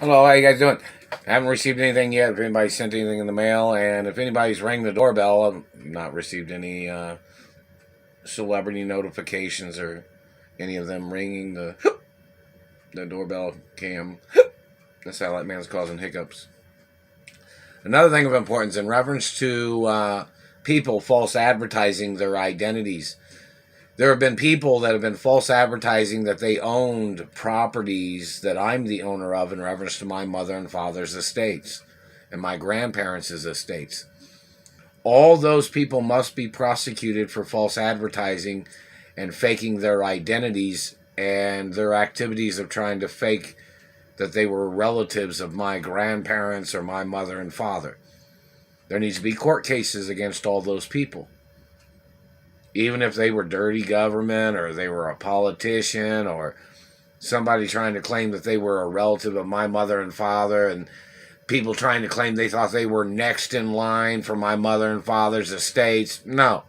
Hello, how you guys doing? I haven't received anything yet. If anybody sent anything in the mail, and if anybody's rang the doorbell, I've not received any celebrity notifications or any of them ringing the doorbell cam. The satellite man's causing hiccups. Another thing of importance in reference to people false advertising their identities. There have been people that have been false advertising that they owned properties that I'm the owner of in reference to my mother and father's estates and my grandparents' estates. All those people must be prosecuted for false advertising and faking their identities and their activities of trying to fake that they were relatives of my grandparents or my mother and father. There needs to be court cases against all those people. Even if they were dirty government or they were a politician or somebody trying to claim that they were a relative of my mother and father, and people trying to claim they thought they were next in line for my mother and father's estates. No,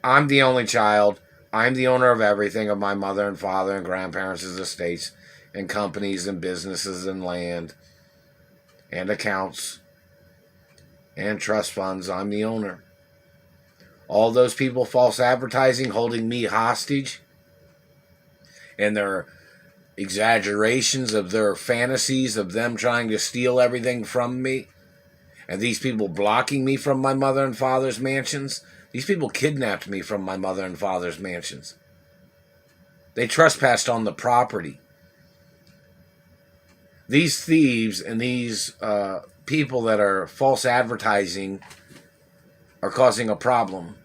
I'm the only child. I'm the owner of everything of my mother and father and grandparents' estates and companies and businesses and land and accounts and trust funds. I'm the owner. All those people false advertising, holding me hostage, and their exaggerations of their fantasies of them trying to steal everything from me, and these people blocking me from my mother and father's mansions. These people kidnapped me from my mother and father's mansions. They trespassed on the property. These thieves and these people that are false advertising are causing a problem.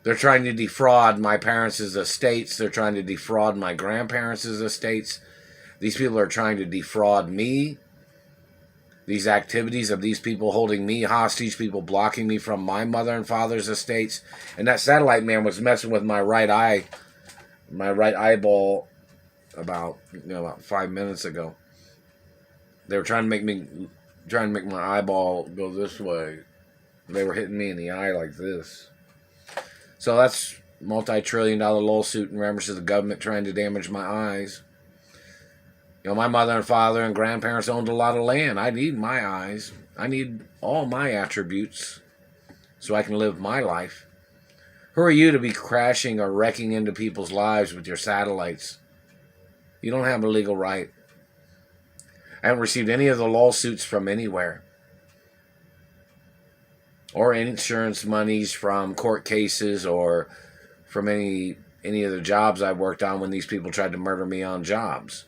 They're trying to defraud my parents' estates. They're trying to defraud my grandparents' estates. These people are trying to defraud me. These activities of these people holding me hostage, people blocking me from my mother and father's estates. And that satellite man was messing with my right eyeball about 5 minutes ago. They were trying to make my eyeball go this way. They were hitting me in the eye like this. So that's multi-trillion-dollar lawsuit in reference to the government trying to damage my eyes. My mother and father and grandparents owned a lot of land. I need my eyes. I need all my attributes so I can live my life. Who are you to be crashing or wrecking into people's lives with your satellites? You don't have a legal right. I haven't received any of the lawsuits from anywhere, or insurance monies from court cases or from any of the jobs I worked on when these people tried to murder me on jobs.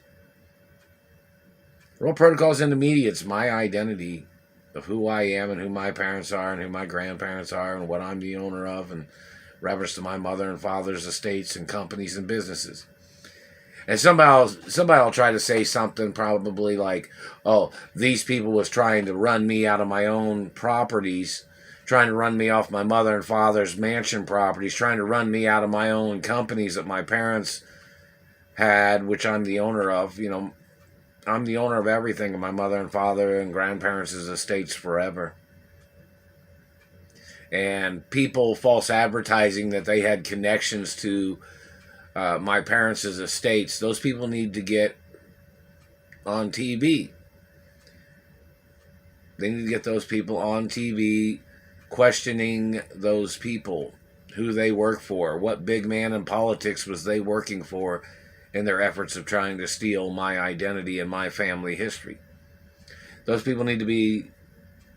Real protocols in the media, it's my identity of who I am and who my parents are and who my grandparents are and what I'm the owner of and reference to my mother and father's estates and companies and businesses. And somebody will try to say something probably like, oh, these people was trying to run me out of my own properties, trying to run me off my mother and father's mansion properties, trying to run me out of my own companies that my parents had, which I'm the owner of. I'm the owner of everything of my mother and father and grandparents' estates forever. And people false advertising that they had connections to my parents' estates, those people need to get on TV. They need to get those people on TV questioning those people, who they work for, what big man in politics was they working for in their efforts of trying to steal my identity and my family history. Those people need to be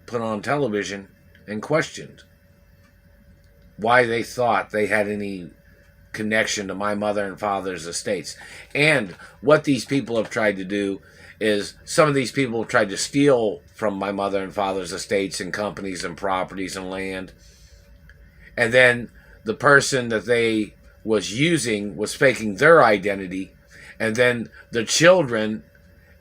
put on television and questioned why they thought they had any connection to my mother and father's estates. And what these people have tried to do is, some of these people have tried to steal from my mother and father's estates and companies and properties and land. And then the person that they was using was faking their identity. And then the children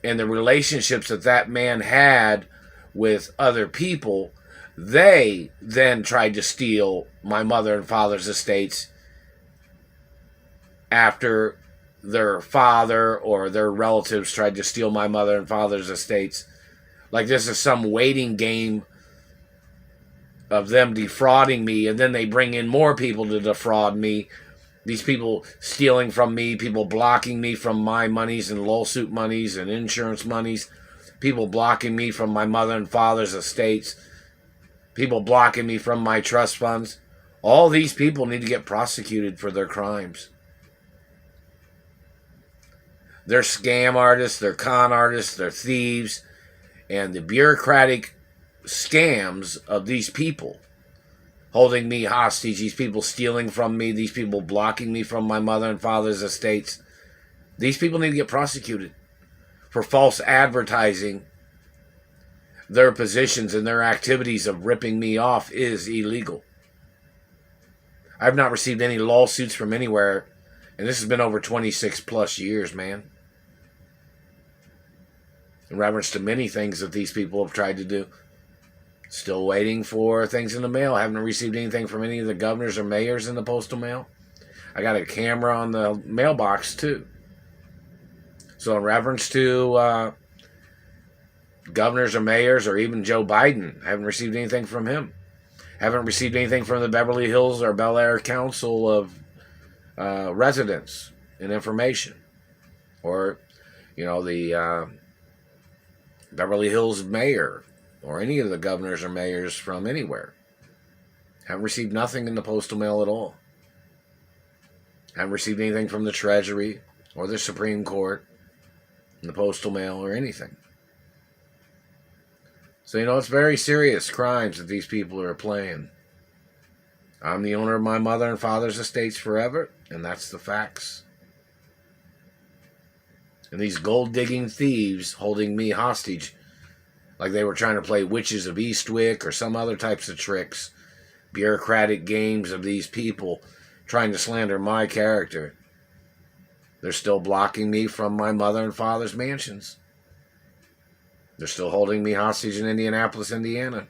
and the relationships that man had with other people, they then tried to steal my mother and father's estates after their father or their relatives tried to steal my mother and father's estates. Like this is some waiting game of them defrauding me, and then they bring in more people to defraud me, These people stealing from me, people blocking me from my monies and lawsuit monies and insurance monies, people blocking me from my mother and father's estates, people blocking me from my trust funds. All these people need to get prosecuted for their crimes. They're scam artists, they're con artists, they're thieves, and the bureaucratic scams of these people holding me hostage, these people stealing from me, these people blocking me from my mother and father's estates. These people need to get prosecuted for false advertising. Their positions and their activities of ripping me off is illegal. I've not received any lawsuits from anywhere, and this has been over 26 plus years, man. In reference to many things that these people have tried to do. Still waiting for things in the mail. I haven't received anything from any of the governors or mayors in the postal mail. I got a camera on the mailbox too. So in reference to governors or mayors or even Joe Biden, I haven't received anything from him. I haven't received anything from the Beverly Hills or Bel Air Council of Residents and Information. Or, the Beverly Hills mayor or any of the governors or mayors from anywhere. Haven't received nothing in the postal mail at all. Haven't received anything from the Treasury or the Supreme Court in the postal mail or anything. So, it's very serious crimes that these people are playing. I'm the owner of my mother and father's estates forever, and that's the facts. And these gold-digging thieves holding me hostage like they were trying to play Witches of Eastwick or some other types of tricks, bureaucratic games of these people trying to slander my character. They're still blocking me from my mother and father's mansions. They're still holding me hostage in Indianapolis, Indiana.